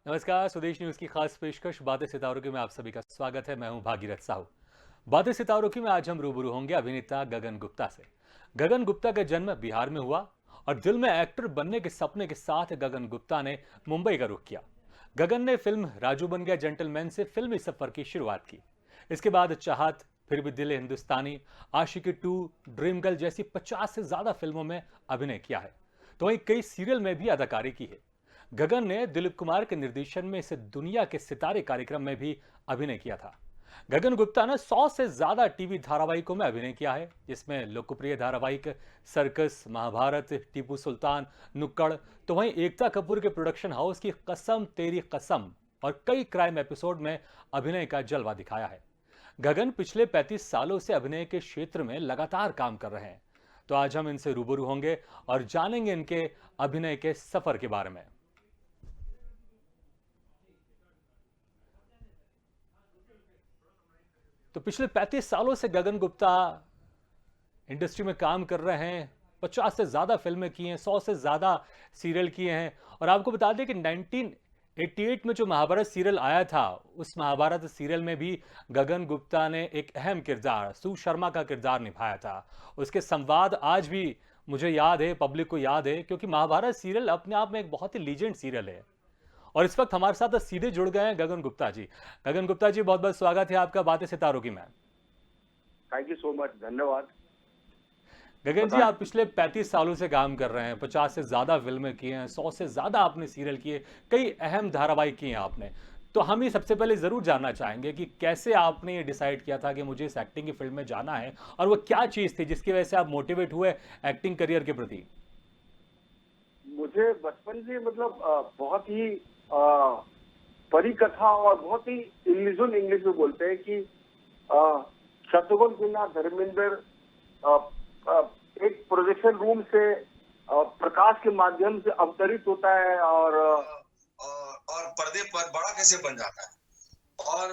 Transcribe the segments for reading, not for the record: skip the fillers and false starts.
नमस्कार, स्वदेश न्यूज की खास पेशकश बातें सितारों की में आप सभी का स्वागत है। मैं हूं भागीरथ साहू। बातें सितारों की में आज हम रूबरू होंगे अभिनेता गगन गुप्ता से। गगन गुप्ता का जन्म बिहार में हुआ और दिल में एक्टर बनने के सपने के साथ गगन गुप्ता ने मुंबई का रुख किया। गगन ने फिल्म राजू बन गया जेंटलमैन से फिल्मी सफर की शुरुआत की। इसके बाद चाहत, फिर भी दिल है हिंदुस्तानी, आशिकी 2, ड्रीम गर्ल जैसी 50 से ज्यादा फिल्मों में अभिनय किया है। तो वहीं कई सीरियल में भी अदाकारी की है। गगन ने दिलीप कुमार के निर्देशन में इसे दुनिया के सितारे कार्यक्रम में भी अभिनय किया था। गगन गुप्ता ने 100 से ज्यादा टीवी धारावाहिकों में अभिनय किया है, जिसमें लोकप्रिय धारावाहिक सर्कस, महाभारत, टीपू सुल्तान, नुक्कड़, तो वहीं एकता कपूर के प्रोडक्शन हाउस की कसम तेरी कसम और कई क्राइम एपिसोड में अभिनय का जलवा दिखाया है। गगन पिछले 35 सालों से अभिनय के क्षेत्र में लगातार काम कर रहे हैं। तो आज हम इनसे रूबरू होंगे और जानेंगे इनके अभिनय के सफर के बारे में। तो पिछले 35 सालों से गगन गुप्ता इंडस्ट्री में काम कर रहे हैं। 50 से ज़्यादा फिल्में की हैं, 100 से ज़्यादा सीरियल किए हैं। और आपको बता दें कि 1988 में जो महाभारत सीरियल आया था, उस महाभारत सीरियल में भी गगन गुप्ता ने एक अहम किरदार, सू शर्मा का किरदार निभाया था। उसके संवाद आज भी मुझे याद है, पब्लिक को याद है, क्योंकि महाभारत सीरियल अपने आप में एक बहुत ही लीजेंड सीरियल है। और इस वक्त हमारे साथ सीधे जुड़ गए हैं गगन गुप्ता जी। गगन गुप्ता जी, बहुत बहुत स्वागत है आपका बातें सितारों की में। थैंक यू सो मच, धन्यवाद। गगन जी, बताएं। आप पिछले 35 सालों से काम कर रहे हैं, 50 से ज्यादा फिल्में की हैं, 100 से ज्यादा आपने सीरियल किए, कई अहम धारावाहिक किए हैं आपने। तो हम ये सबसे पहले जरूर जानना चाहेंगे कि कैसे आपने ये डिसाइड किया था कि मुझे इस एक्टिंग की फील्ड में जाना है, और वो क्या चीज थी जिसकी वजह से आप मोटिवेट हुए एक्टिंग करियर के प्रति। मुझे बचपन से मतलब बहुत ही परिकथा और बहुत ही इंग्लिश में बोलते हैं कि शत्रुघ्न सिन्हा धर्मेंद्र अ, अ, एक प्रोजेक्शन रूम से प्रकाश के माध्यम से अवतरित होता है और पर्दे पर बड़ा कैसे बन जाता है। और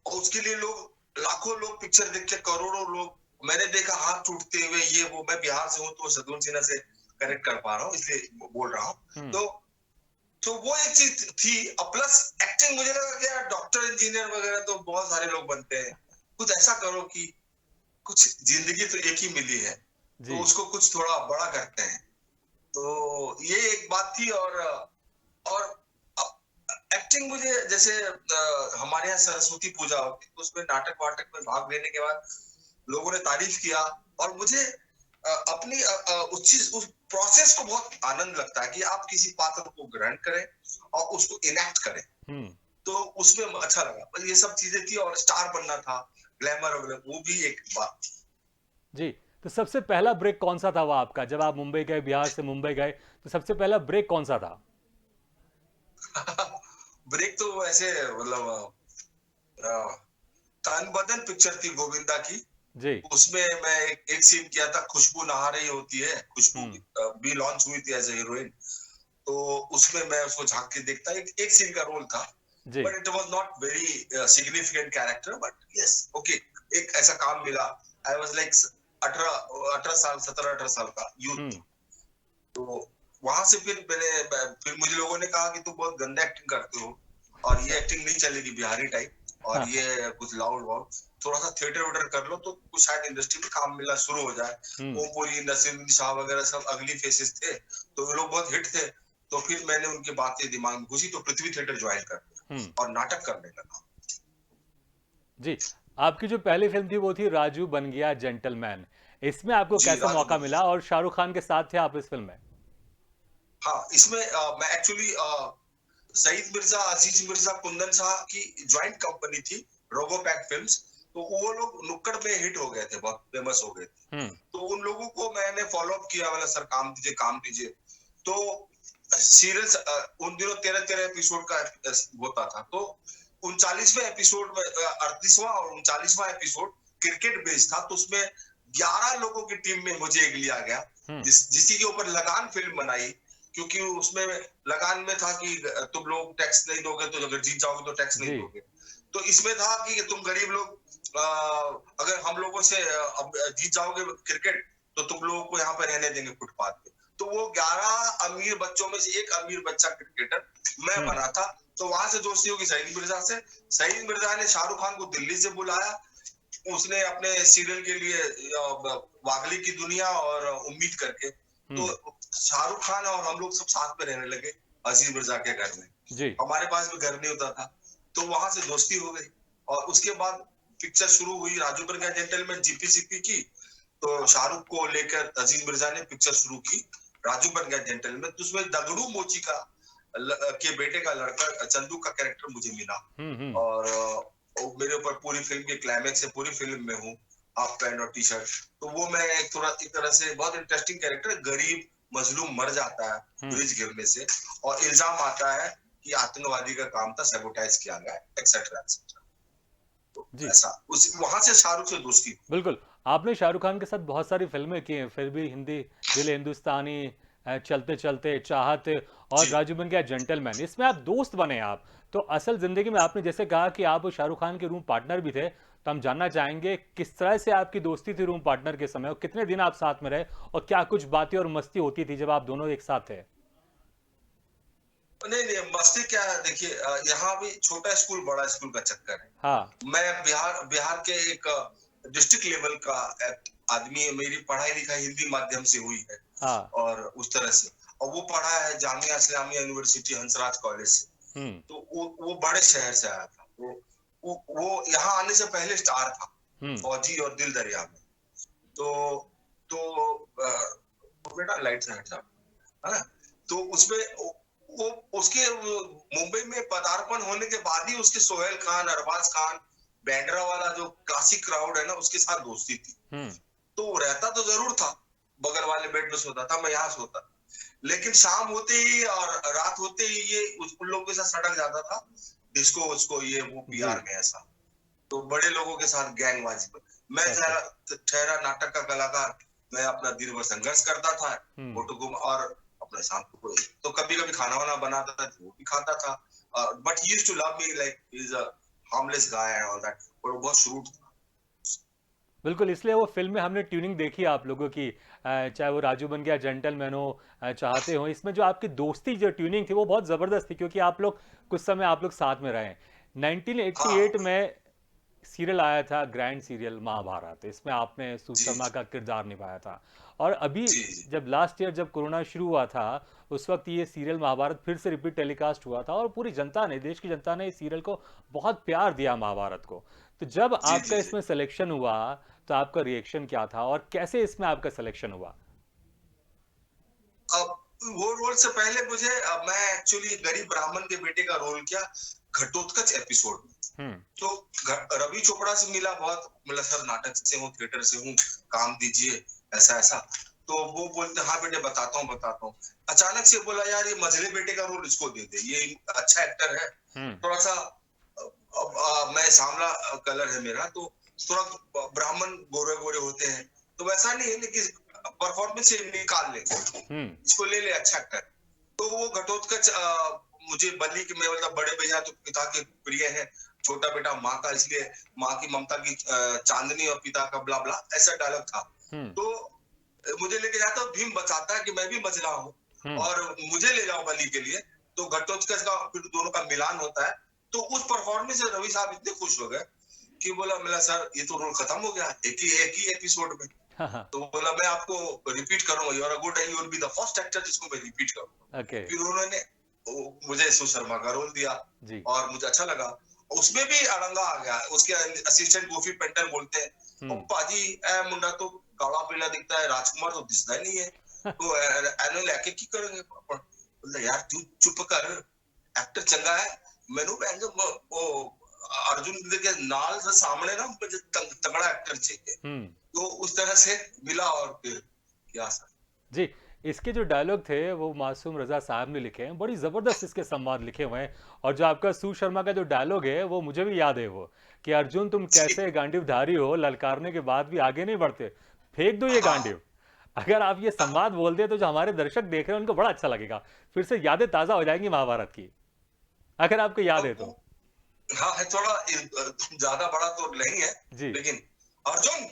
उसके लिए लोग लाखों लोग पिक्चर देख के, करोड़ों लोग मैंने देखा हाथ टूटते हुए, ये वो। मैं बिहार से हूँ तो शत्रुघ्न सिन्हा से कनेक्ट कर पा रहा हूँ, इसलिए बोल रहा हूँ। तो वो एक चीज थी। प्लस एक्टिंग, मुझे लगा कि यार डॉक्टर इंजीनियर वगैरह तो बहुत सारे लोग बनते हैं, कुछ ऐसा करो कि कुछ, जिंदगी तो एक ही मिली है, तो उसको कुछ थोड़ा बड़ा करते हैं। तो ये एक बात थी। और एक्टिंग मुझे, जैसे हमारे यहाँ सरस्वती पूजा होती तो उसमें नाटक वाटक में भाग लेने के बाद लोगों ने तारीफ किया, और मुझे अपनी उस प्रोसेस को बहुत आनंद लगता है कि आप किसी पात्र को ग्रहण करें और उसको इनेक्ट करें। तो उसमें अच्छा लगा, ये सब चीजें थी। और स्टार बनना था, ग्लैमर वगैरह, वो भी एक बात थी। जी, तो सबसे पहला ब्रेक कौन सा था वो आपका, जब आप मुंबई गए, बिहार से मुंबई गए, तो सबसे पहला ब्रेक कौन सा था? ब्रेक तो ऐसे मतलब तन बदन पिक्चर थी गोविंदा की जी। उसमें मैं एक सीन किया था, खुशबू नहा रही होती है, खुशबू भी लॉन्च हुई थी एज ए हीरोइन। तो उसमें मैं उसको झांक के देखता, एक सीन का रोल था, but it was not very significant character. But yes, okay, एक ऐसा काम मिला। आई वाज लाइक 18 साल, 17-18 साल का यूथ। तो वहां से फिर मुझे लोगों ने कहा कि तुम बहुत गंदा एक्टिंग करते हो और ये एक्टिंग नहीं चलेगी बिहारी टाइप, और ये कुछ लाउड वाउड, थोड़ा सा थिएटर वेटर कर लो तो कुछ शायद इंडस्ट्री में काम मिलना शुरू हो जाए। ओमपुरी, नसीरुद्दीन शाह वगैरह सब अगली फेसेस थे, तो वे लोग बहुत हिट थे। तो फिर मैंने उनकी बातें दिमाग में घुसी, तो पृथ्वी थिएटर ज्वाइन कर दिया और नाटक करने लगा। जी, आपकी जो पहली फिल्म थी वो थी राजू बन गया जेंटलमैन। इसमें आपको कैसे मौका मिला, और शाहरुख खान के साथ थे आप इस फिल्म में? हाँ, इसमें मैं एक्चुअली सईद मिर्जा, अजीज मिर्जा, कुंदन शाह की ज्वाइंट कंपनी थी, रोबोपैक फिल्म्स। तो वो लोग नुक्कड़ में हिट हो गए थे, बहुत फेमस हो गए थे। तो उन लोगों को मैंने फॉलो अप किया, बोला सर काम दीजिए, काम दीजिए। तो सीरियल्स उन दिनों 13-13 एपिसोड का होता था। तो 39वें एपिसोड में 38वां और 39वां एपिसोड क्रिकेट बेस्ड था। तो उसमें 11 लोगों की टीम में मुझे एक लिया गया, जिसी के ऊपर लगान फिल्म बनाई। क्योंकि उसमें लगान में था कि तुम लोग टैक्स नहीं दोगे तो अगर जीत जाओगे तो टैक्स नहीं दोगे। तो इसमें था कि तुम गरीब लोग अगर हम लोगों से जीत जाओगे क्रिकेट, तो तुम लोगों को यहाँ पे रहने देंगे फुटपाथ पे। तो वो 11 अमीर बच्चों में से एक अमीर बच्चा क्रिकेटर मैं बना था, तो वहां से दोस्ती होगी सईद मिर्जा से। सईद मिर्जा ने शाहरुख खान को दिल्ली से बुलाया, उसने अपने सीरियल के लिए वागली की दुनिया और उम्मीद करके, तो शाहरुख खान और हम लोग सब साथ में रहने लगे अजीज मिर्जा के घर में। जी हमारे पास भी घर नहीं होता था, तो वहां से दोस्ती हो गई। और उसके बाद पिक्चर शुरू हुई, राजू बन गया जेंटलमैन जीपीसीपी की। तो शाहरुख को लेकर अजीज मिर्जा ने पिक्चर शुरू की राजू बन गया जेंटलमैन। तो उसमें दगड़ू मोची का के बेटे का लड़का चंदू का कैरेक्टर मुझे मिला। और मेरे ऊपर पूरी फिल्म के क्लाइमेक्स से पूरी फिल्म में हूँ, हाफ पैंट और टी शर्ट। तो वो मैं एक तरह से बहुत इंटरेस्टिंग कैरेक्टर, गरीब मजलूम मर जाता है ब्रिज गिरने से, और इल्जाम आता है कि आतंकवादी का काम था, सैबोटाइज किया गया, एक्सेट्रा एक्सेट्रा। तो ऐसा उस वहां से शाहरुख से दोस्ती। बिल्कुल, आपने शाहरुख खान के साथ बहुत सारी फिल्में की हैं, फिर भी हिंदी, दिल हिंदुस्तानी, चलते चलते, चाहत और राजू बन गया जेंटलमैन, इसमें आप दोस्त बने आप। तो असल जिंदगी में आपने जैसे कहा कि आप शाहरुख खान के रूम पार्टनर भी थे, तो हम जानना चाहेंगे किस तरह से आपकी दोस्ती थी रूम पार्टनर के समय, और कितने दिन आप साथ में रहे, और क्या कुछ बातें और मस्ती होती थी जब आप दोनों एक साथ थे? नहीं, मस्ती क्या है, देखिए यहाँ भी छोटा स्कूल बड़ा स्कूल का चक्कर है। हाँ, मैं बिहार के एक डिस्ट्रिक्ट लेवल का आदमी है, मेरी पढ़ाई लिखाई हिंदी माध्यम से हुई है। हाँ, और उस तरह से, और वो पढ़ा है जामिया इस्लामिया यूनिवर्सिटी हंसराज कॉलेज से। तो वो बड़े शहर से आया था। वो यहाँ आने से पहले स्टार था, फौजी और दिल दरिया में। तो बेटा लाइट से हट जाओ, है ना। तो उसमें वो उसके मुंबई में पदार्पण होने के बाद ही उसके सोहेल खान, अरबाज खान, बैंड्रा वाला जो क्लासिक क्राउड है ना, उसके साथ दोस्ती थी। तो रहता तो जरूर था, बगल वाले बेड में सोता था, मैं यहाँ सोता था। लेकिन शाम होते ही और रात होते ही ये उन लोगों के साथ सटक जाता था, डिस्को उसको ये वो पीआर में ऐसा। तो बड़े लोगों के साथ गैंगबाजी पर मैं ठहरा नाटक का कलाकार, मैं अपना दिन भर संघर्ष करता था फोटो को, और अपने साथ को तो कभी कभी खाना वाना बनाता था, वो भी खाता था। But he used to love me like he is a harmless guy and all that, पर वो बहुत श्रूड था। बिल्कुल, इसलिए वो फिल्म में हमने ट्यूनिंग देखी आप लोगों की, चाहे वो राजू बन गया जेंटलमैन हो, चाहते हो, इसमें जो आपकी दोस्ती जो ट्यूनिंग थी वो बहुत ज़बरदस्त थी, क्योंकि आप लोग कुछ समय आप लोग साथ में रहे। 1988 में सीरियल आया था, ग्रैंड सीरियल महाभारत, इसमें आपने सुषमा का किरदार निभाया था। और अभी जब लास्ट ईयर जब कोरोना शुरू हुआ था, उस वक्त ये सीरियल महाभारत फिर से रिपीट टेलीकास्ट हुआ था, और पूरी जनता ने, देश की जनता ने इस सीरियल को बहुत प्यार दिया महाभारत को। तो जब आपका इसमें सिलेक्शन हुआ, तो आपका रिएक्शन क्या था, और कैसे इसमें आपका सिलेक्शन हुआ? वो रोल से पहले मुझे, मैं एक्चुअली गरीब ब्राह्मण के बेटे का रोल किया घटोत्कच एपिसोड में। तो रवि चोपड़ा से मिला, बहुत मतलब सर नाटक से हूँ, थिएटर से हूँ, काम दीजिए, ऐसा ऐसा। तो वो बोलते हाँ बेटे बताता हूँ। अचानक से बोला यार ये मझले बेटे का रोल इसको दे दे, ये अच्छा एक्टर है, थोड़ा सा मैं सांवला कलर है मेरा, तो थोड़ा ब्राह्मण गोरे गोरे होते हैं, तो वैसा नहीं है, लेकिन परफॉर्मेंस से निकाल ले, इसको ले ले, अच्छा एक्टर। तो वो घटोत्कच मुझे बलि के, मैं मतलब बड़े भैया तो पिता के प्रिय है, छोटा बेटा माँ का, इसलिए माँ की ममता की चांदनी और पिता का ब्ला ब्ला, ऐसा डायलॉग था। तो मुझे लेके जाता है, भीम बचाता है कि मैं भी बच रहा हूँ और मुझे ले जाओ बलि के लिए। तो घटोत्कच का फिर दोनों का मिलान होता है। तो उस परफॉर्मेंस से रवि साहब इतने खुश हो गए कि बोला मेरा सर ये तो रोल खत्म हो गया एक ही एपिसोड में। तो बोला मैं आपको रिपीट करूंगा, you are a good and you will be the first actor जिसको मैं रिपीट करूंगा। फिर उन्होंने मुझे सुशर्मा का रोल दिया और मुझे अच्छा लगा। उसमें भी अड़ंगा आ गया, उसके असिस्टेंट गोफी पेंटर बोलते हैं पाजी ए मुंडा तो काला पीला दिखता है, राजकुमार तो दिखता नहीं है, तो एनुअल लेके की करेंगे। बोलता यार तू चुप कर, एक्टर चंगा है, मैनू वो अर्जुन के नाल से सामने ना मुझे तगड़ा एक्टर चाहिए। तो उस तरह से मिला और फिर क्या सर जी। इसके जो डायलॉग थे वो मासूम रजा साहब ने लिखे हैं, बड़ी ज़बरदस्त इसके संवाद लिखे हुए हैं। और जो आपका सू शर्मा का जो डायलॉग है वो मुझे भी याद है, वो कि अर्जुन तुम कैसे गांडीवधारी हो, ललकारने के बाद भी आगे नहीं बढ़ते, फेंक दो ये गांडीव। अगर आप ये संवाद बोल दे तो जो हमारे दर्शक देख रहे हैं उनको बड़ा अच्छा लगेगा, फिर से यादें ताज़ा हो जाएंगी महाभारत की, अगर आपको याद है तो। हाँ है, थोड़ा ज्यादा बड़ा तो नहीं है जी, लेकिन अर्जुन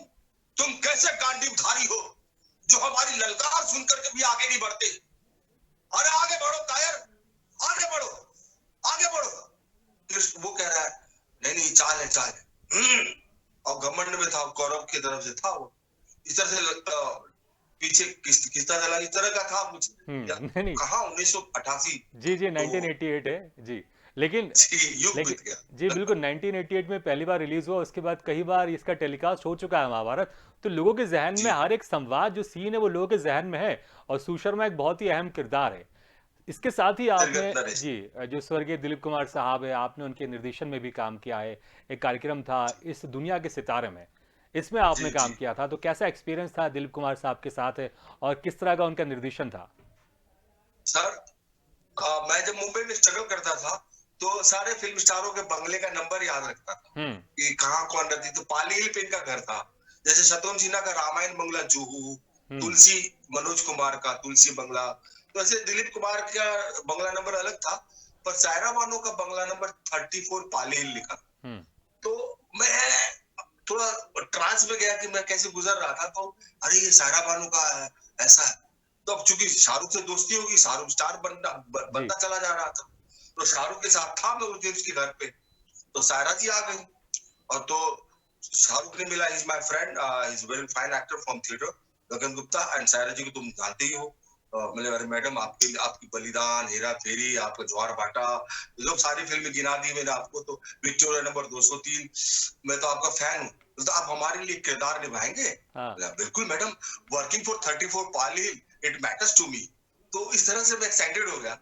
तुम कैसे गांडीवधारी हो जो हमारी ललकार सुनकर के भी आगे नहीं बढ़ते। अरे आगे बढ़ो कायर, आगे बढ़ो, आगे बढ़ो। वो कह रहा है नहीं नहीं चाल है चाल है। और घमंड में था, कौरव की तरफ से था वो, इस तरह से पीछे किस तरह चला, इस तरह का था कुछ। नहीं नहीं, कहाँ 1988। जी जी 1988 है जी। लेकिन युग बीत लेकिन गया। जी बिल्कुल 1988 में पहली बार रिलीज हुआ, उसके बाद कई बार इसका टेलीकास्ट हो चुका है महाभारत। तो लोगों के जहन में जी हर एक संवाद जो सीन है वो लोगों के जहन में है, और सुशर्मा एक बहुत ही अहम किरदार है। इसके साथ ही आपने निर्गत नरेश। जी जो स्वर्गीय दिलीप कुमार साहब है, आपने उनके निर्देशन में भी काम किया है। एक कार्यक्रम था इस दुनिया के सितारे में, इसमें जी आपने जी काम किया था। तो कैसा एक्सपीरियंस था दिलीप कुमार साहब के साथ है, और किस तरह का उनका निर्देशन था? सर, मैं जब मुंबई में स्ट्रगल करता था तो सारे फिल्म स्टारों के बंगले का नंबर याद रखता था कि कहाँ कौन रहती। तो पाली हिल पे इनका घर था। जैसे शत्रुघ्न सिन्हा का रामायण बंगला जुहू, तुलसी मनोज कुमार का तुलसी बंगला, तो ऐसे दिलीप कुमार का बंगला नंबर अलग था, पर सायरा बानो का बंगला नंबर 34 पाली हिल लिखा। तो मैं थोड़ा ट्रांस में गया कि मैं कैसे गुजर रहा था, तो अरे ये सायरा बानो का है, ऐसा है। तो अब चूंकि शाहरुख से दोस्ती होगी, शाहरुख स्टार बनता चला जा रहा था, तो शाहरुख के साथ था मैं उस दिन उसके घर पे, तो सायरा जी आ गई। और तो शाहरुख ने मिला, is my friend, is very fine actor from theatre, Gagan Gupta. And Saira ji को तुम जानते ही हो। मैंने अरे मैडम आपकी बलिदान, हेरा फेरी, आपका ज्वार भाटा, लोग सारी फिल्में गिना दी मैंने आपको, तो विक्टोरिया नंबर 203, मैं तो आपका फैन हूँ, तो आप हमारे लिए किरदार निभाएंगे? बिल्कुल मैडम, वर्किंग फॉर 34 पाली, इट मैटर्स टू मी। तो इस तरह से मैं एक्साइटेड हो गया।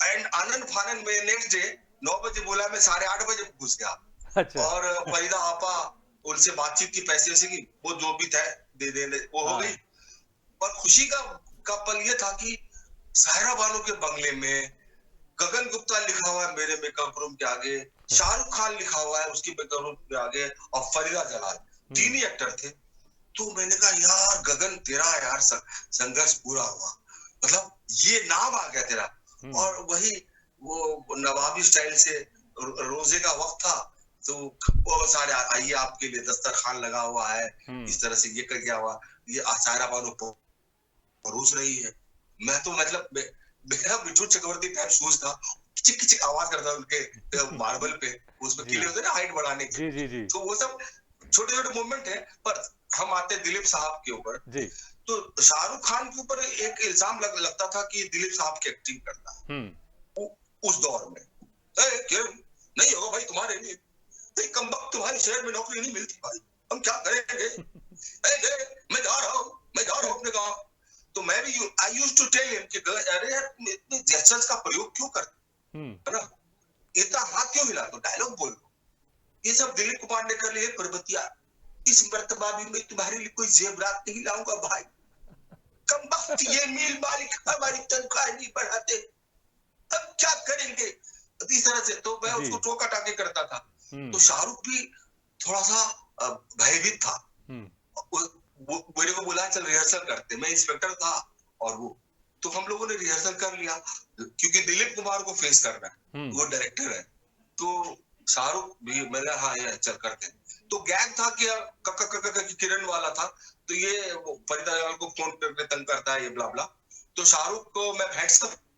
एंड आनंद फानंद में नेक्स्ट डे 9 बजे बोला, मैं 8:30 बजे घुस गया। अच्छा। और फरीदा आपा, उनसे बातचीत की, पैसे से की, वो जो भी था दे दे वो हो गई। और खुशी का पल ये था कि सायरा बानो के बंगले में गगन गुप्ता लिखा हुआ है मेरे मेकअप रूम के आगे, शाहरुख खान लिखा हुआ है उसकी मेकअप रूम के आगे, और फरीदा जलाल, 3 ही एक्टर थे। तो मैंने कहा यार गगन तेरा यार संघर्ष पूरा हुआ, मतलब ये नाम आ गया तेरा। और वही वो नवाबी स्टाइल से रोजे का वक्त था, तो बहुत सारे आइए आपके लिए दस्तरखान लगा हुआ है, इस तरह से ये कर गया हुआ, ये सायरा बानो परोस रही है। मैं तो मतलब मेरा बिट्टू चक्रवर्ती टाइप शूज था, चिक चिक आवाज करता उनके मार्बल पे, उसमें कीले होते ना हाइट बढ़ाने के। जी जी। तो वो सब छोटे छोटे मूवमेंट है। पर हम आते दिलीप साहब के ऊपर, तो शाहरुख खान के ऊपर एक इल्जाम लगता था कि दिलीप साहब की एक्टिंग करता है उस दौर में। नहीं होगा भाई तुम्हारे लिए, कम वक्त तुम्हारे शहर में नौकरी नहीं मिलती भाई, हम क्या करेंगे? मैं जा रहा हूँ अपने गाँव। तो मैं भी I used to tell him कि अरे यार इतने जेस्चर्स का प्रयोग क्यों करते है ना, इतना हाथ क्यों हिला, तो डायलॉग बोल लो। ये सब दिलीप कुमार ने कर लिए। पर्वतिया, इस मर्तबा भी मैं तुम्हारे लिए कोई जेवरात नहीं लाऊंगा भाई, कम वक्त ये मिल मालिक हमारी तनख्वाह नहीं बढ़ाते, अब क्या करेंगे? इस तरह से तो मैं उसको टोका टाके करता था। तो शाहरुख भी थोड़ा सा भयभीत था। मेरे को बोला चल रिहर्सल करते, मैं इंस्पेक्टर था और वो, तो हम लोगों ने रिहर्सल कर लिया, क्योंकि दिलीप कुमार को फेस करना है, वो डायरेक्टर है। तो शाहरुख भी, मैंने हाँ ये चल करते। तो गैग था कि किरण वाला था, तो ये फरीदा जलाल को फोन करके तंग करता है, ये ब्ला ब्ला। तो शाहरुख को मैं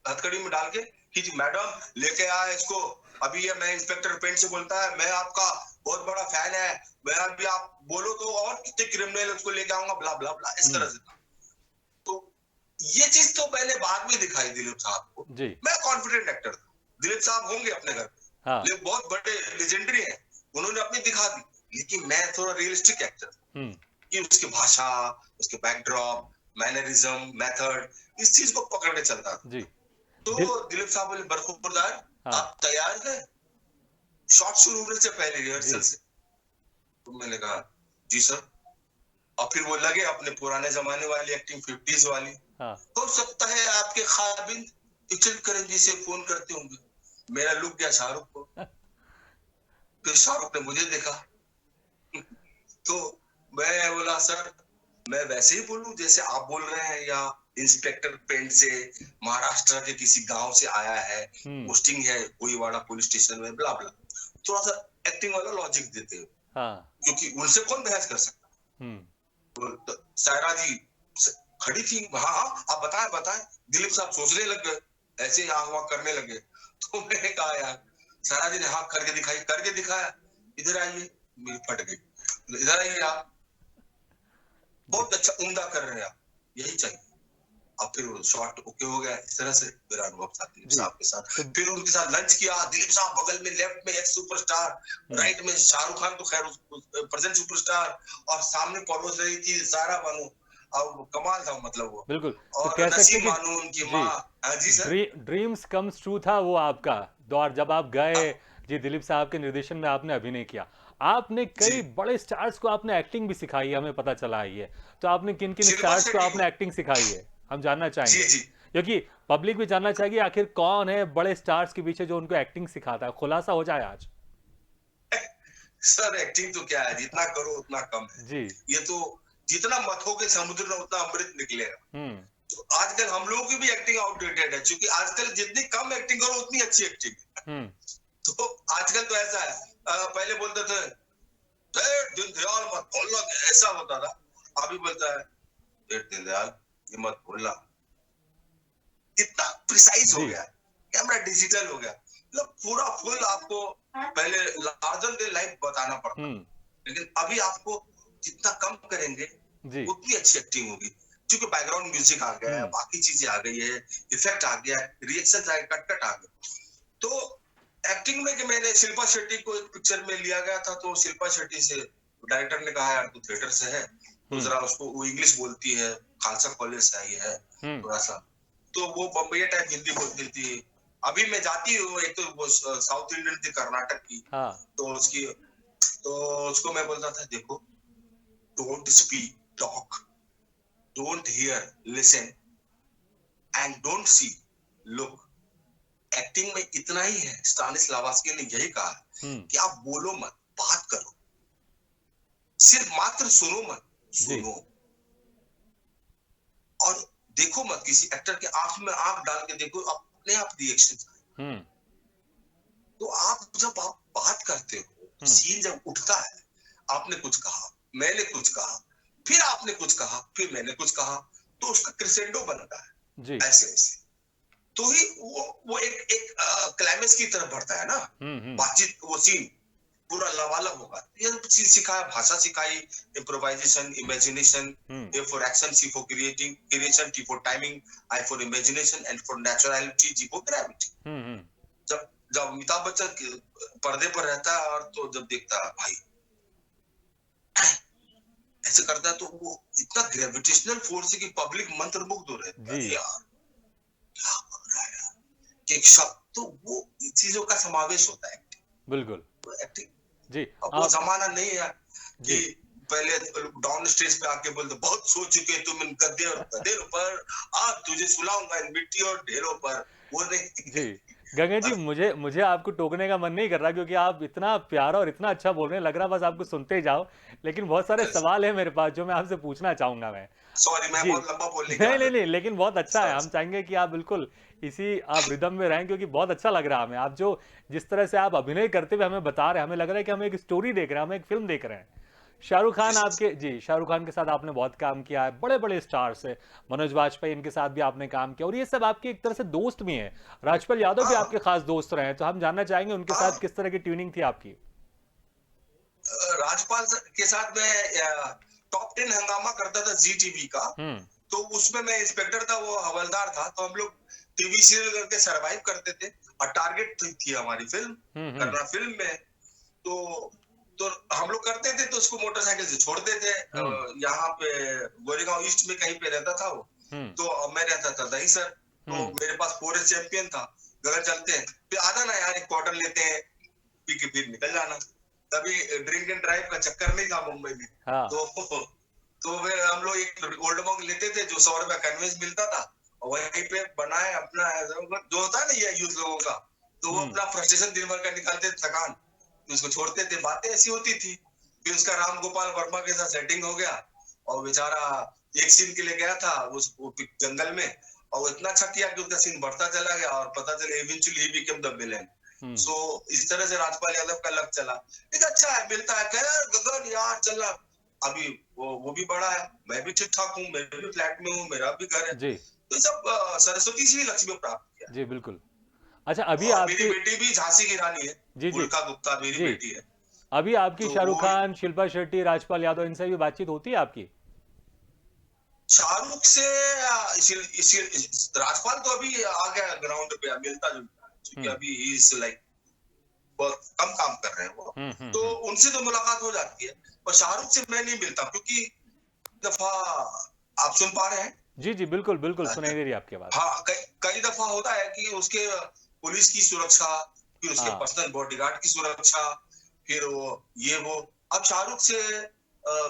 हथकड़ी में डाल के कि मैडम लेके आया इसको, अभी ये मैं इंस्पेक्टर पेंट से बोलता है, मैं आपका बहुत बड़ा फैन है, मैं अभी आप बोलो तो और कितने क्रिमिनल उसको लेके आऊंगा, ब्ला ब्ला ब्ला, इस तरह से था। तो ये चीज तो मैंने बाद में दिखाई दिलीप साहब को। मैं कॉन्फिडेंट एक्टर था, दिलीप साहब होंगे अपने घर पे, बहुत बड़े लेजेंडरी हैं, उन्होंने अपनी दिखा दी, लेकिन मैं थोड़ा रियलिस्टिक एक्टर था कि उसकी भाषा, उसके बैकड्रॉप, मैनरिज्म, मेथड, इस चीज को पकड़ के चलता था। तो दिलीप साहब बोले बरखुरदार, आप तैयार हैं शॉट शुरू होने से पहले रिहर्सल से? तो मैंने कहा जी सर। और फिर वो लगे अपने पुराने जमाने वाली एक्टिंग, 50s वाली। हो सकता है आपके खाबिंद इचल करण जी से फोन करते होंगे। मेरा लुक गया शाहरुख को, फिर शाहरुख ने मुझे देखा। तो मैं बोला सर मैं वैसे ही बोलूं जैसे आप बोल रहे हैं, या इंस्पेक्टर पेंट से महाराष्ट्र के किसी गांव से आया है, पोस्टिंग है कोईवाड़ा पुलिस स्टेशन में, ब्ला ब्ला, थोड़ा सा एक्टिंग वाला लॉजिक देते हो, क्योंकि उनसे कौन बहस कर सकता। तो सायरा जी खड़ी थी, हाँ आप बताएं। दिलीप साहब सोचने लग गए, ऐसे आंख वाँख करने लगे। तो मैंने कहा यार सारा दिन हाँ करके दिखाया, इधर आइए, मेरी फट गई, इधर आइए आप, बहुत अच्छा उम्दा कर रहे हैं आप, यही चाहिए। अब फिर वो शॉट ओके हो गया, इस तरह से मेरा अनुभव था दिलीप जी। साहब के साथ। तो फिर उनके साथ लंच किया, दिलीप साहब बगल में, लेफ्ट में एक्स सुपरस्टार, राइट में शाहरुख खान तो खैर प्रेजेंट सुपरस्टार, और सामने परोस रही थी सारा बानो, और कमाल था मतलब वो। बिल्कुल, तो और कह सकते नसीम कि बानो उनकी जी, माँ। हाँ जी सर। ड्रीम्स कम्स ट्रू था वो आपका दौर, जब आप गए जी दिलीप साहब के निर्देशन में आपने अभिनय किया। आपने जी, कई बड़े स्टार्स को आपने एक्टिंग भी सिखाई है, हमें पता चला है ये। तो आपने किन किन शिल्पा स्टार्स को शेट्टी आपने को। एक्टिंग सिखाई है, हम जानना जी चाहेंगे, जी। क्योंकि पब्लिक भी जानना चाहेगी आखिर कौन है बड़े स्टार्स के पीछे जो उनको एक्टिंग सिखाता है। खुलासा हो जाए आज। सर एक्टिंग तो क्या है, जितना करो उतना कम है। जी। ये तो जितना मथोगे समुद्र में उतना अमृत निकलेगा। हम्म। तो आजकल हम लोगों की भी एक्टिंग आउटडेटेड है, क्योंकि आजकल जितनी कम एक्टिंग करो उतनी अच्छी एक्टिंग है। हम्म। तो आजकल तो ऐसा है, पहले बोलते थे "ए, दीनदयाल मत बोलना", ऐसा होता था। अभी बोलता है "ए, दीनदयाल ये मत बोलना", इतना प्रिसाइज हो जी। गया, कैमरा डिजिटल हो गया, मतलब पूरा फुल आपको पहले लार्जर देन लाइफ बताना पड़ता, हम्म। लेकिन अभी आपको जितना कम करेंगे जी। उतनी अच्छी एक्टिंग होगी, क्योंकि बैकग्राउंड म्यूजिक आ गया है, बाकी चीजें आ गई है, इफेक्ट आ गया, रिएक्शन आ गया, कट आ गया। तो एक्टिंग में कि मैंने शिल्पा शेट्टी को एक पिक्चर में लिया गया था, तो शिल्पा शेट्टी से डायरेक्टर ने कहा यार तू थिएटर से है, तो जरा उसको, वो इंग्लिश बोलती है, खालसा कॉलेज से आई है थोड़ा सा, तो वो बम्बई टाइप हिंदी बोलती थी। अभी मैं जाती हूँ, एक तो वो साउथ इंडियन थी, कर्नाटक की, हाँ। तो उसको मैं बोलता था देखो, don't speak, talk, don't hear, listen, and don't see, look. Acting में इतना ही है, स्टानिस्लावस्की ने यही कहा कि आप बोलो मत, बात करो, सिर्फ मात्र सुनो मत, सुनो, और देखो मत, किसी एक्टर के आंख में आंख डाल के देखो, अपने आप रिएक्शन। तो आप जब आप बात करते हो, सीन जब उठता है, आपने कुछ कहा, मैंने कुछ कहा, फिर आपने कुछ कहा, फिर मैंने कुछ कहा, तो उसका क्रेसेंडो बनता है जी। ऐसे ऐसे तो ही वो एक क्लाइमेक्स की तरफ बढ़ता है ना, बातचीत, वो सीन पूरा लबालब होगा। ये चीज सिखाया, भाषा सिखाई, improvisation, imagination, A for action, C for creation, T for timing, I for imagination, and for naturality, G for gravity. जब अमिताभ बच्चन पर्दे पर रहता है, और तो जब देखता है भाई ऐसे करता है, तो वो इतना ग्रेविटेशनल फोर्स है कि पब्लिक मंत्रमुग्ध हो रहता है यार, क्या बोल रहा है कि एक शब्द, तो वो चीजों का समावेश होता है बिल्कुल एक्टिंग जी। अब वो जमाना नहीं है कि पहले डाउन स्टेज पे आके बोलते बहुत सो चुके तुम इन गद्दे और गधेरों पर, आज तुझे सुलाऊंगा इन मिट्टी और ढेरों पर, वो नहीं जी। गगन जी, मुझे आपको टोकने का मन नहीं कर रहा, क्योंकि आप इतना प्यारा और इतना अच्छा बोल रहे हैं, लग रहा बस आपको सुनते ही जाओ, लेकिन बहुत सारे सवाल है मेरे पास जो मैं आपसे पूछना चाहूंगा। मैं सॉरी, मैं बहुत लंबा बोलने की नहीं, लेकिन बहुत अच्छा है। हम चाहेंगे कि आप बिल्कुल इसी आप रिदम में रहें, क्योंकि बहुत अच्छा लग रहा है हमें। आप जो जिस तरह से आप अभिनय करते हुए हमें बता रहे हैं, हमें लग रहा है कि हम एक स्टोरी देख रहे हैं, हम एक फिल्म देख रहे हैं। शाहरुख खान आपके जी, शाहरुख खान के साथ आपने बहुत काम किया है, बड़े बड़े स्टार्स है, मनोज वाजपेयी, इनके साथ भी आपने काम किया, और ये सब आपके एक तरह से दोस्त भी हैं। राजपाल यादव भी आपके खास दोस्त रहे हैं, तो हम जानना चाहेंगे उनके साथ किस तरह की ट्यूनिंग थी आपकी। राजपाल के साथ मैं टॉप 10 हंगामा करता था जी टीवी का, तो उसमें मैं इंस्पेक्टर था, वो हवलदार था, तो हम लोग टीवी सीरियल करके सरवाइव करते थे, और टारगेट थी हमारी फिल्म करना। फिल्म में तो हम लोग करते थे, तो उसको मोटरसाइकिल से छोड़ते थे, यहाँ पे गोरेगांव ईस्ट में कहीं पे रहता था वो, तो मैं रहता था दहीसर, तो मेरे पास फॉरेस्ट चैंपियन था, गगन चलते हैं, फिर आधा ना यार एक क्वार्टर लेते हैं, पी के फिर निकल जाना। तभी ड्रिंक एंड ड्राइव का चक्कर नहीं था मुंबई में। तो हम लोग एक ओल्ड मॉन्ग लेते थे, जो 100 रुपया कन्वेंस मिलता था, और वहीं पे बनाए अपना जो होता है ना ये यूथ लोगों का, तो वो अपना फ्रस्ट्रेशन दिन भर का निकालते थे, थकान, उसको छोड़ते थे, बातें ऐसी होती थी। फिर उसका राम गोपाल वर्मा के साथ सेटिंग हो गया, और बेचारा एक सीन के लिए गया था उस जंगल में, और वो इतना अच्छा किया कि उसका सीन बढ़ता चला गया, और पता चला eventually he became the villain. So इस तरह से राजपाल यादव का लक चला। एक अच्छा है, मिलता है, कह गगन यार चलना, अभी वो भी बड़ा है, मैं भी ठीक ठाक हूँ, मैं भी फ्लैट में हूँ, मेरा भी घर है, तो सब सरस्वती से ही लक्ष्मी प्राप्त किया। जी बिल्कुल। अच्छा, अभी और मेरी आपकी बेटी भी झांसी की रानी है, जी जी उल्का गुप्ता मेरी जी, बेटी है। अभी आपकी तो शाहरुख वो खान, शिल्पा शेट्टी, राजपाल यादव इनसे भी बातचीत होती है आपकी? शाहरुख से राजपाल तो अभी आ गया ग्राउंड पे, मिलता जुलता है, क्योंकि हम्म अभी ही इज लाइक बहुत कम काम कर रहे हैं वो। तो हम्म। उनसे तो मुलाकात हो जाती है, पर शाहरुख से मैं नहीं मिलता, क्योंकि दफा आप सुन पा रहे हैं। जी जी, बिल्कुल बिल्कुल, सुनाई दे रही है आपकी आवाज। हाँ, कई दफा होता है कि उसके पुलिस की सुरक्षा, फिर उसके हाँ पर्सनल बॉडीगार्ड की सुरक्षा, फिर वो अब शाहरुख से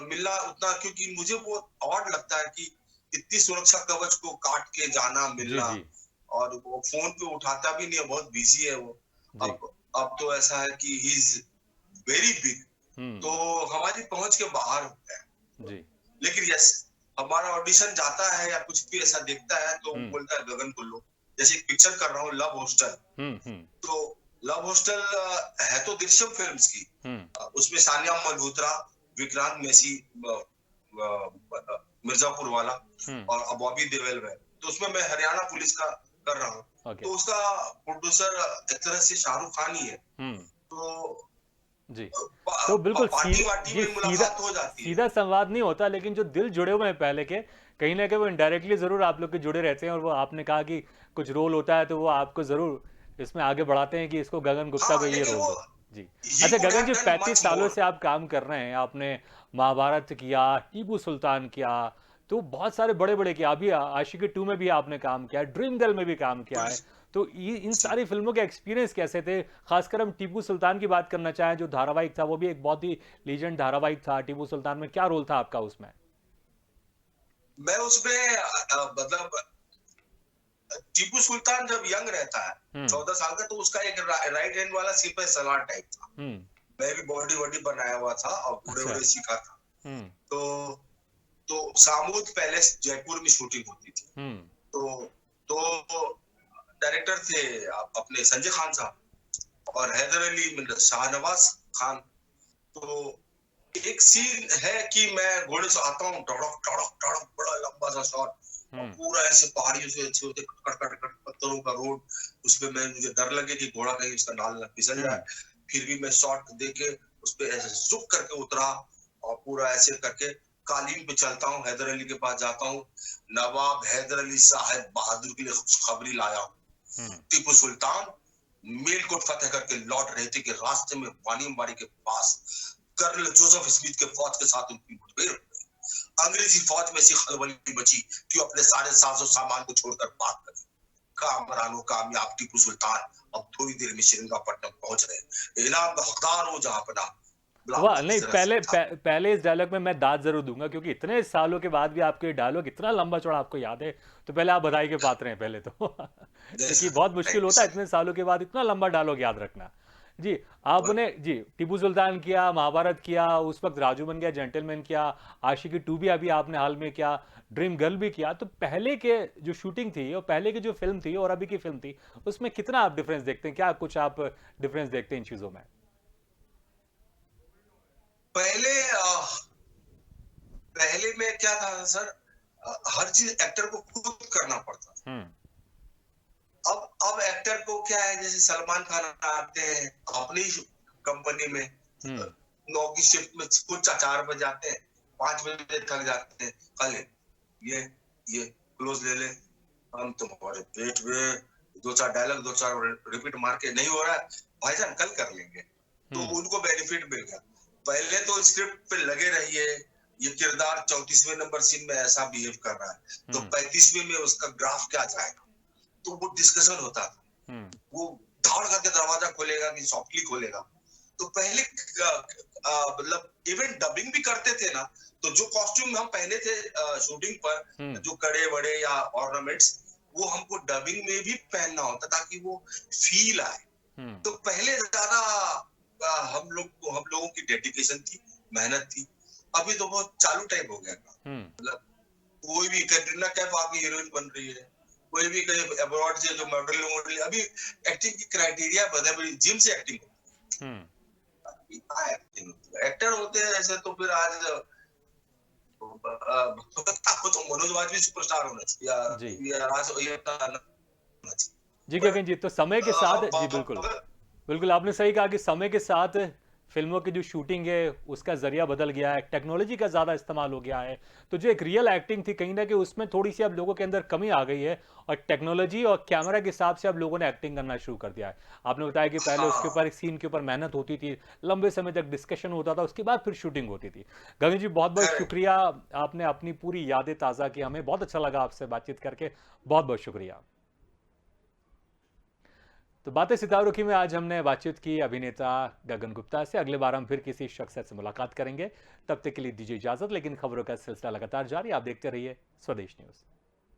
मिलना उतना, क्योंकि मुझे वो ऑड लगता है कि इतनी सुरक्षा कवच को काट के जाना जी मिलना, जी और वो फोन पे उठाता भी नहीं है, बहुत बिजी है वो। जी। अब तो ऐसा है कि ही इज वेरी बिग, हम्म। तो हमारी पहुंच के बाहर हो गया। जी। लेकिन यस, हमारा ऑडिशन जाता है या कुछ भी ऐसा देखता है तो वो हम्म बोलता है गगन को लो। जैसे एक पिक्चर कर रहा हूँ, लव हॉस्टल। हम्म। तो लव हॉस्टल है तो दृश्यम फिल्म्स की। हम्म उसमें सानिया मल्होत्रा, विक्रांत मैसी, मिर्जापुर वाला, हम्म। और बॉबी देओल है। तो उसमें मैं हरियाणा पुलिस का कर रहा हूँ। ओके। तो उसका प्रोड्यूसर एक तरह से शाहरुख खान ही है। हम्म। तो जी। तो बिल्कुल पार्टी वार्टी जी, में सीधा मुलाकात हो जाती है। सीधा संवाद नहीं होता, लेकिन जो दिल जुड़े हुए हैं पहले के, कहीं ना कहीं वो इनडायरेक्टली जरूर आप लोग के जुड़े रहते हैं। और वो आपने कहा कि कुछ रोल होता है तो वो आपको जरूर इसमें आगे बढ़ाते हैं कि इसको गगन गुप्ता को हाँ, ये लेकिन रोल वो दो। जी। ही अच्छा कुड गगन हैव जी, डन 35 मच सालों मोर। से आप काम कर रहे हैं, आपने महाभारत किया, टीपू सुल्तान किया, तो बहुत सारे बड़े बड़े किया, अभी आशिकी 2 में भी आपने काम किया है, ड्रीम गर्ल में भी काम किया है। पुलिस तो इन जी। सारी फिल्मों के एक्सपीरियंस कैसे थे? खासकर हम टीपू सुल्तान की बात करना चाहें, जो धारावाहिक था वो भी एक बहुत ही लीजेंड धारावाहिक था। टीपू सुल्तान में क्या रोल था आपका उसमें? मैं उसमें मतलब टीपू सुल्तान जब यंग रहता है, हम्म 14 साल का, तो उसका एक राइट हैंड वाला सिपाही सलार टाइप था। हम्म। मैं भी बॉडी वॉडी बनाया हुआ था और घोड़े अच्छा। वोड़े सीखा था। हम्म तो सामूद पैलेस जयपुर में शूटिंग होती थी। हम्म तो डायरेक्टर थे अपने संजय खान साहब, और हैदर अली, मतलब शाहनवाज खान। तो एक सीन है कि मैं घोड़े से आता हूँ, टड़क टड़क टड़क, बड़ा लंबा सा शॉट, और हम्म पूरा ऐसे पहाड़ियों से अच्छे होते, कट कट कट पत्थरों का रोड। उसमें मैं, मुझे डर लगे कि घोड़ा कहीं उसका नाल न फिसल हम्म। जाए, फिर भी मैं शॉट देके उस पे ऐसे झुक करके उतरा, और पूरा ऐसे करके कालीन पे चलता हूँ, हैदर अली के पास जाता हूँ। नवाब हैदर अली साहब बहादुर के लिए खुशखबरी लाया हूँ। हम्म। टीपू सुल्तान मेलकोट फतेह करके लौट रहे थे कि रास्ते में वानियमबाड़ी के पास कर्नल जोसेफ स्मिथ के फौज के साथ उनकी मुठभेड़ हो गई। अंग्रेजी फौज में ऐसी खलबली मची कि अपने सारे साजो सामान को छोड़कर भाग गए। कामरानो कामयाब टीपू सुल्तान अब थोड़ी देर में श्रीरंगपट्टनम पहुंच रहे। इनाम का हकदार हो जहां पना। वाह, इस नहीं, तरह से पहले था। पहले इस डायलॉग में मैं दाद जरूर दूंगा, क्योंकि इतने सालों के बाद भी आपके डायलॉग इतना लंबा चौड़ा आपको याद है। तो पहले आप बधाई के पात्र हैं पहले तो क्योंकि बहुत मुश्किल थैंक यू होता है सर। इतने सालों के बाद इतना लंबा डायलॉग याद रखना। जी। आपने जी टीपू सुल्तान किया, महाभारत किया, उस वक्त राजू बन गया जेंटलमैन किया, आशिकी 2 भी अभी आपने हाल में किया, ड्रीम गर्ल भी किया। तो पहले के जो शूटिंग थी और पहले की जो फिल्म थी और अभी की फिल्म थी, उसमें कितना आप डिफरेंस देखते हैं? क्या कुछ आप डिफरेंस देखते हैं इन चीजों में? पहले पहले में क्या था सर, हर चीज एक्टर को खुद करना पड़ता था। हम्म अब एक्टर को क्या है, जैसे सलमान खान आते हैं अपनी कंपनी में, हम्म 9 की शिफ्ट में कुछ 4 बजे आते हैं, 5 बजे थक जाते हैं, कल ये ये क्लोज ले ले, हम तुम्हारे पेट में 2-4 डायलॉग 2-4 रिपीट मार के नहीं हो रहा है भाईजान, कल कर लेंगे। तो हम्म उनको बेनिफिट मिल गया। पहले तो स्क्रिप्ट पे लगे रहिए, ये किरदार 34वें नंबर सीन में ऐसा बिहेव कर रहा है, तो हम्म 35वें में उसका ग्राफ क्या जाएगा। तो वो डिस्कशन होता था। हम्म वो धाड़ करके दरवाजा खोलेगा कि सॉफ्टली खोलेगा। तो पहले मतलब इवन डबिंग भी करते थे ना, तो जो कॉस्ट्यूम हम पहने थे शूटिंग पर, हम्म जो कड़े वड़े या ऑर्नामेंट्स, वो हमको डबिंग में भी पहनना होता ताकि वो फील आए। हम्म तो पहले ज्यादा हम लोगों की डेडिकेशन थी, मेहनत थी। अभी तो बहुत चालू टाइप हो गया था। हम्म मतलब कोई भी कैटरीना कैफ आके हीरोइन बन रही है, कोई भी कहीं अब्रॉड से जो मॉडल, अभी एक्टिंग की क्राइटेरिया बदल, जिम से एक्टिंग हम्म। एक्टर होते हैं ऐसे। तो फिर आज आपको तो मनोज वाजपेयी सुपरस्टार होना चाहिए, जी। या राज होना चाहिए। जी गगन जी, तो समय के साथ जी बिल्कुल अगर बिल्कुल आपने सही कहा कि समय के साथ फिल्मों की जो शूटिंग है उसका जरिया बदल गया है, टेक्नोलॉजी का ज़्यादा इस्तेमाल हो गया है। तो जो एक रियल एक्टिंग थी कहीं ना कहीं उसमें थोड़ी सी अब लोगों के अंदर कमी आ गई है और टेक्नोलॉजी और कैमरा के हिसाब से अब लोगों ने एक्टिंग करना शुरू कर दिया है। आपने बताया कि पहले उसके हाँ ऊपर एक सीन के ऊपर मेहनत होती थी, लंबे समय तक डिस्कशन होता था, उसके बाद फिर शूटिंग होती थी। गगन जी बहुत बहुत करेक्ट। शुक्रिया, आपने अपनी पूरी यादें ताज़ा की, हमें बहुत अच्छा लगा आपसे बातचीत करके, बहुत बहुत शुक्रिया। तो बातें सितारों की में आज हमने बातचीत की अभिनेता गगन गुप्ता से। अगले बार हम फिर किसी शख्सियत से मुलाकात करेंगे, तब तक के लिए दीजिए इजाजत, लेकिन खबरों का सिलसिला लगातार जारी, आप देखते रहिए स्वदेश न्यूज।